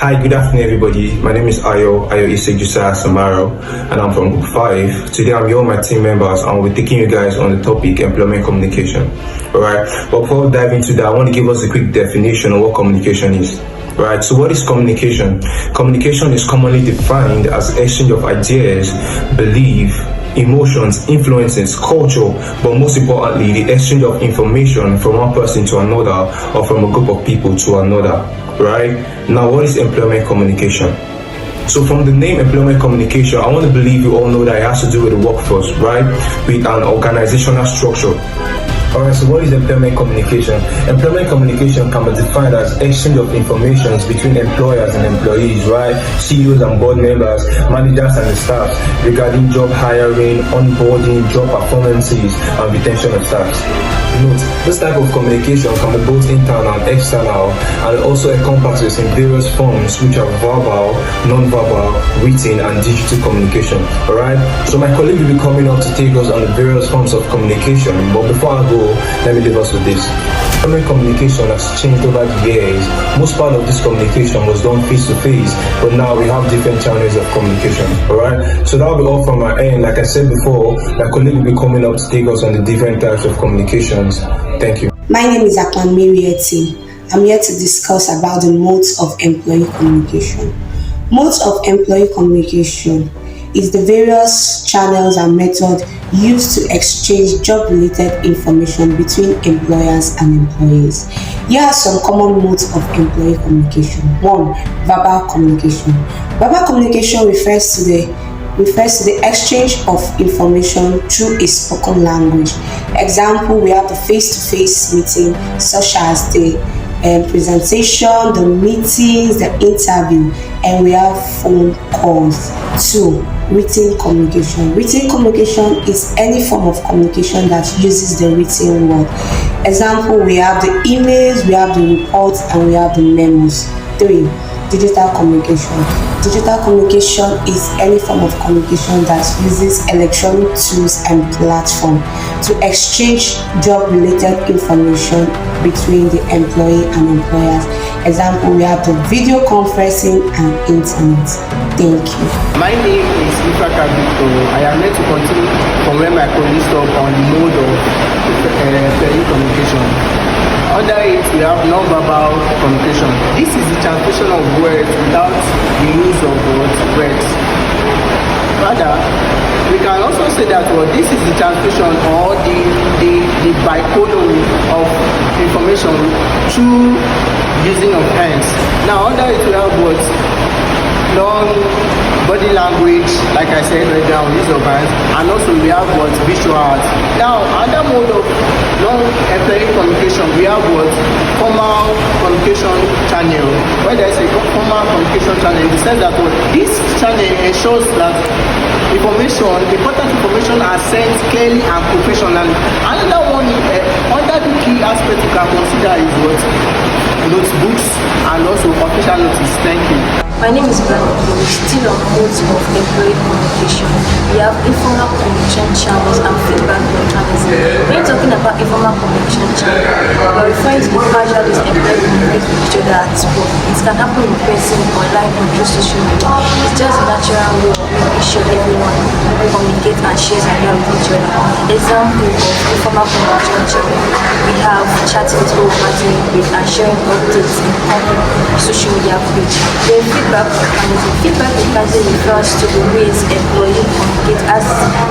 Hi, good afternoon, everybody. My name is Ayo Isejusa Samaro, and I'm from Group 5. Today, I'm here with my team members, and we're taking you guys on the topic employment communication. Alright, but before we dive into that, I want to give us a quick definition of what communication is. Right, so what is communication? Communication is commonly defined as exchange of ideas, belief, emotions, influences, culture, but most importantly, the exchange of information from one person to another or from a group of people to another. Right? Now, what is employment communication? So from the name employment communication, I want to believe you all know that it has to do with the workforce, right? With an organizational structure. Alright, so what is employment communication? Employment communication can be defined as exchange of information between employers and employees, right? CEOs and board members, managers and the staff regarding job hiring, onboarding, job performances, and retention of staff. Note, this type of communication can be both internal and external, and it also encompasses in various forms which are verbal, non-verbal, written, and digital communication. Alright, so my colleague will be coming up to take us on the various forms of communication, but before I go, let me leave us with this. Employment communication has changed over the years. Most part of this communication was done face to face, but now we have different channels of communication. Alright, so that will be all from my end. Like I said before, my colleague will be coming up to take us on the different types of communications. Thank you. My name is Akwan Mirieti. I'm here to discuss about the modes of employee communication. Modes of employee communication is the various channels and methods used to exchange job-related information between employers and employees. Here are some common modes of employee communication. 1. Verbal communication. Verbal communication refers to the exchange of information through a spoken language. Example, we have the face-to-face meeting, such as the presentation, the meetings, the interview, and we have phone calls. 2. Written communication. Written communication is any form of communication that uses the written word. Example, we have the emails, we have the reports, and we have the memos. 3. Digital communication. Digital communication is any form of communication that uses electronic tools and platforms to exchange job-related information between the employee and employers. Example, we have the video conferencing and internet. Thank you. My name is Ifaka Victor. I am here to continue from where my colleagues stop on the mode of employee communication. Under it, we have non-verbal communication. This is the transmission of words without the use of words. Rather, we can also say that this is the transmission or the bycoding of information through using of hands. Now, under it, we have words. Non-body language, like I said right now, use of hands, and also we have what visual arts. Now, under mode of non-employee communication, we have what formal communication channel. Where there is a formal communication channel, it says that this channel ensures that important information are sent clearly and professionally. Another one, under the key aspect you can consider is what notebooks and also official notice. Thank you. My name is Brandon. Still on modes of employee communication. We have informal communication channels and feedback mechanisms. When talking about informal communication channels, we're referring to the casual ways employees communicate with each other at work. It can happen in person, online, or through social media. It's just a natural way of making sure everyone communicates and shares ideas with each other. Example of informal communication channel: we have chatting through WhatsApp and sharing updates in public social media page. Then feedback mechanism refers to the ways employees communicate,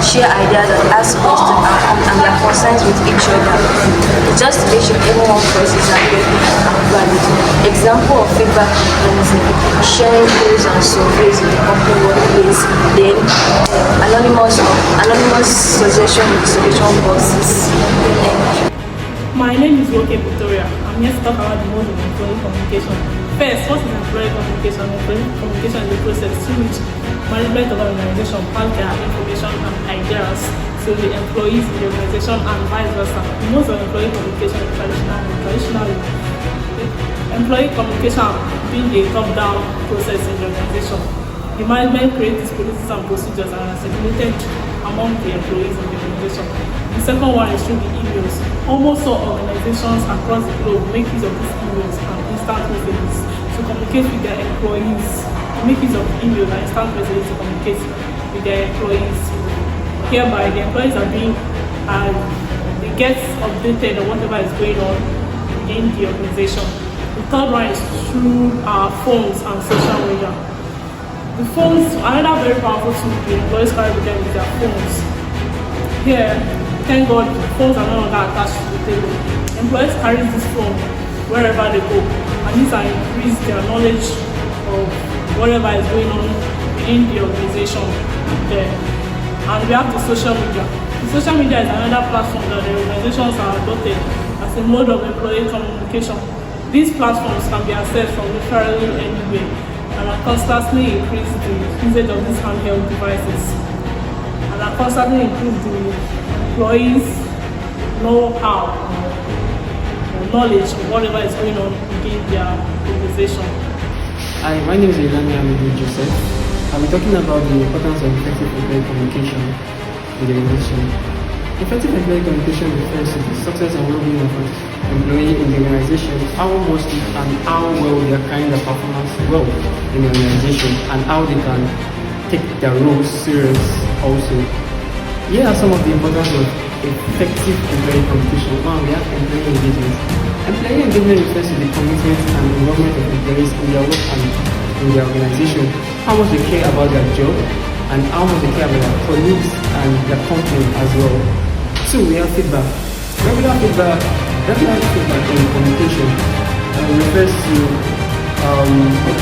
share ideas, and ask questions and their concerns with each other. It's just to make sure everyone's voices are heard and valid. Example of feedback mechanism: sharing goals and surveys in the company workplace. Then anonymous suggestion boxes. My name is Woke Victoria. I'm here to talk about the mode of employee communication. First, what is employee communication? Employee communication is the process through which management of an organization pass their information and ideas to the employees in the organization and vice versa. The mode of employee communication is traditionally. Employee communication being a top-down process in the organization. The management creates policies and procedures and are circulated among the employees in the organization. The second one is through the emails. Almost all organizations across the globe make use of these emails and instant messages to communicate with their employees. Make use of email and instant messages to communicate with their employees. Hereby, the employees are being they get updated on whatever is going on in the organization. The third one is through our phones and social media. The phones, another very powerful tool the employees carry with them is their phones. Here, thank God, phones are no longer attached to the table. Employees carry this phone wherever they go, and this has increased their knowledge of whatever is going on within the organization there. And we have the social media. The social media is another platform that the organizations are adopted as a mode of employee communication. These platforms can be accessed from literally anywhere and are constantly increase the usage of these handheld devices and are constantly improve the employees' know-how or knowledge of whatever is going on within their organization. Hi, my name is Ilani Amidu Joseph. I'll be talking about the importance of effective employee communication in the organization. Effective employee communication refers to the success and well-being of an employee in the organization, how much and how well they are carrying their performance well in the organization, and how they can take their roles serious also. Here are some of the importance of effective employee communication. One, we have employee engagement. Employee engagement refers to the commitment and involvement of employees in their work and in their organization, how much they care about their job, and how much they care about their colleagues and their company as well. Two, we have feedback. Regular feedback in communication refers to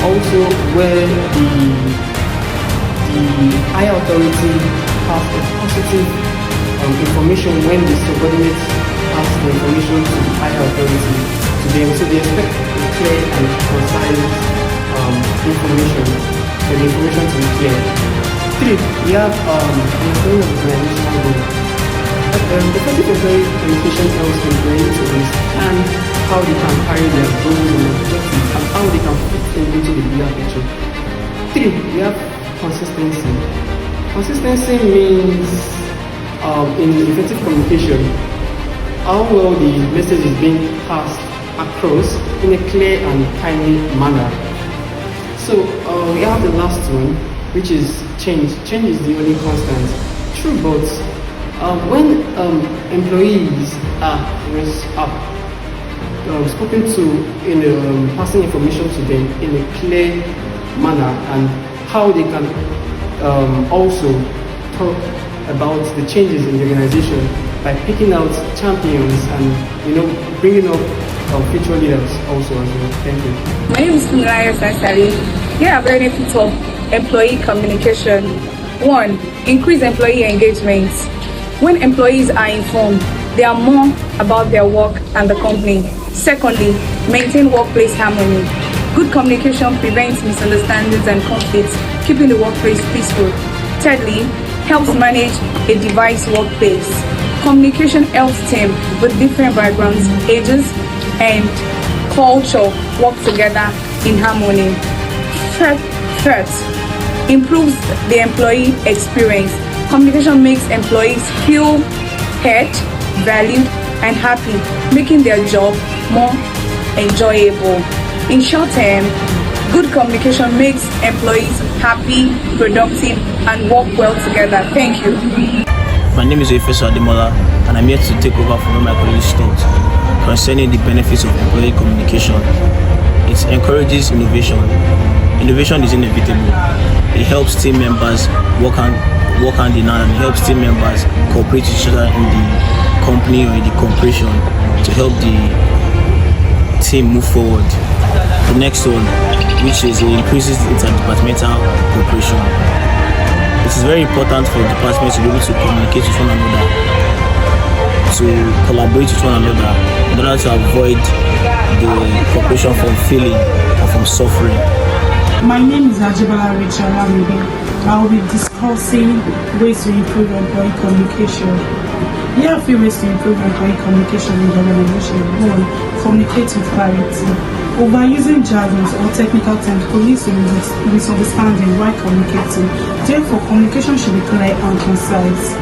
also where the higher authority has a positive information when the subordinates pass the information to the higher authority to them. So they expect a clear and concise information for the information to be clear. Three, we have employee organizational goal. Effective employee communication helps employees to understand how they can carry their goals and objectives and how they can fit into the bigger picture. Three, we have consistency. Consistency means in effective communication, how well the message is being passed across in a clear and timely manner. So we have the last one, which is change. Change is the only constant. True, but when employees are spoken to in passing information to them in a clear manner, and how they can also talk about the changes in the organization by picking out champions and bringing up future leaders also as well. Thank you. My name is Kunraya Sansari. Here are benefits of employee communication. 1. Increase employee engagement. When employees are informed, they are more about their work and the company. Secondly, maintain workplace harmony. Good communication prevents misunderstandings and conflicts, keeping the workplace peaceful. Thirdly, helps manage a diverse workplace. Communication helps teams with different backgrounds, ages, and culture work together in harmony. Third, improves the employee experience. Communication makes employees feel heard, valued, and happy, making their job more enjoyable. In short term, good communication makes employees happy, productive, and work well together. Thank you. My name is Efeso Ademola, and I'm here to take over from where my colleagues stopped concerning the benefits of employee communication. It encourages innovation. Innovation is inevitable. It helps team members work hand in hand, and it helps team members cooperate with each other in the company or in the corporation to help the team move forward. The next one, which is it increases interdepartmental cooperation. It is very important for departments to be able to communicate with one another, to collaborate with one another in order to avoid the cooperation from failing or from suffering. My name is Ajibala Rachel Lamide. I will be discussing ways to improve employee communication. Here are a few ways to improve employee communication in the organization. 1. Communicate with clarity. Overusing jargons or technical terms could lead to misunderstanding while communicating. Therefore, communication should be clear and concise.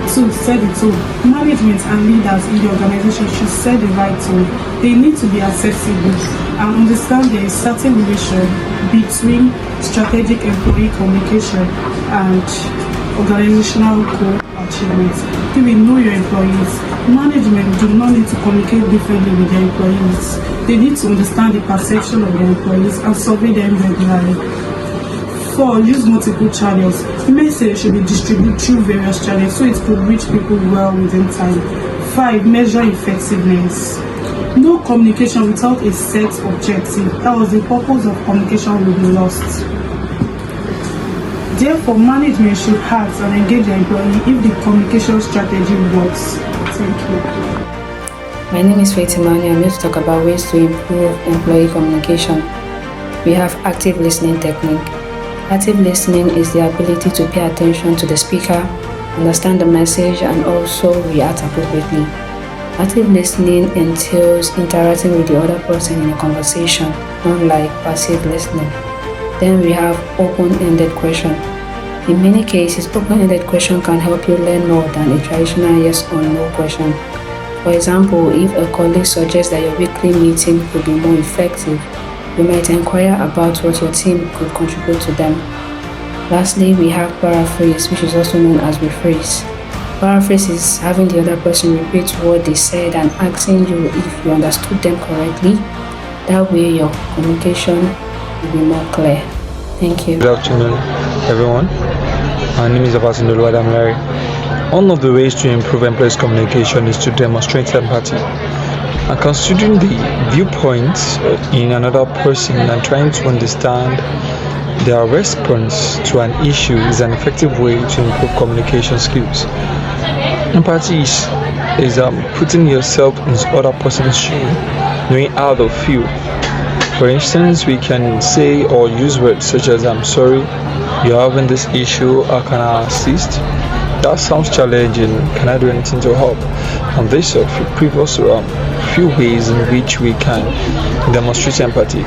2. Set the tone. Management and leaders in the organization should set the right tone. They need to be accessible and understand there is certain relation between strategic employee communication and organizational goal achievements. 3. Know your employees. Management do not need to communicate differently with their employees. They need to understand the perception of their employees and survey them regularly. 4. Use multiple channels. Message should be distributed through various channels so it could reach people well within time. 5. Measure effectiveness. No communication without a set objective, else the purpose of communication will be lost. Therefore, management should act and engage the employee if the communication strategy works. Thank you. My name is Faith Emmanuel. I'm here to talk about ways to improve employee communication. We have active listening technique. Active listening is the ability to pay attention to the speaker, understand the message, and also react appropriately. Active listening entails interacting with the other person in a conversation, unlike passive listening. Then we have open-ended question. In many cases, open-ended question can help you learn more than a traditional yes or no question. For example, if a colleague suggests that your weekly meeting could be more effective, you might inquire about what your team could contribute to them. Lastly, we have paraphrase, which is also known as rephrase. Paraphrase is having the other person repeat what they said and asking you if you understood them correctly. That way your communication will be more clear. Thank you. Good afternoon, everyone. My name is Abasindolu Adamilare. One of the ways to improve employees' communication is to demonstrate empathy. And considering the viewpoints in another person and trying to understand their response to an issue is an effective way to improve communication skills. Empathy is putting yourself in the other person's shoe, knowing how they feel. For instance, we can say or use words such as "I'm sorry, you're having this issue, how can I assist?" That sounds challenging, can I do anything to help? And this sort of previous few ways in which we can demonstrate empathy.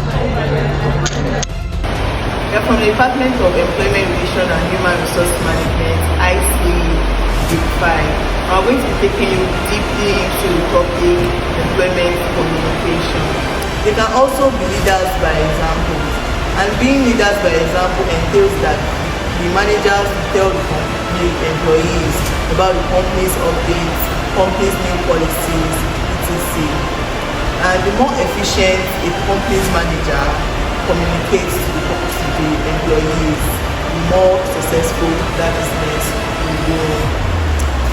We are from the Department of Employment Relations and Human Resource Management, IC GROUP5. I'm going to be taking you deeply into the topic employment communication. They can also be leaders by example. And being leaders by example entails that the managers tell the employees about the company's updates, company's new policies, etc. And the more efficient a company's manager communicates to the employees, the more successful that business will go.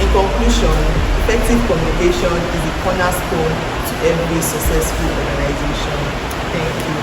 In conclusion, effective communication is the cornerstone to every successful organization. Thank you.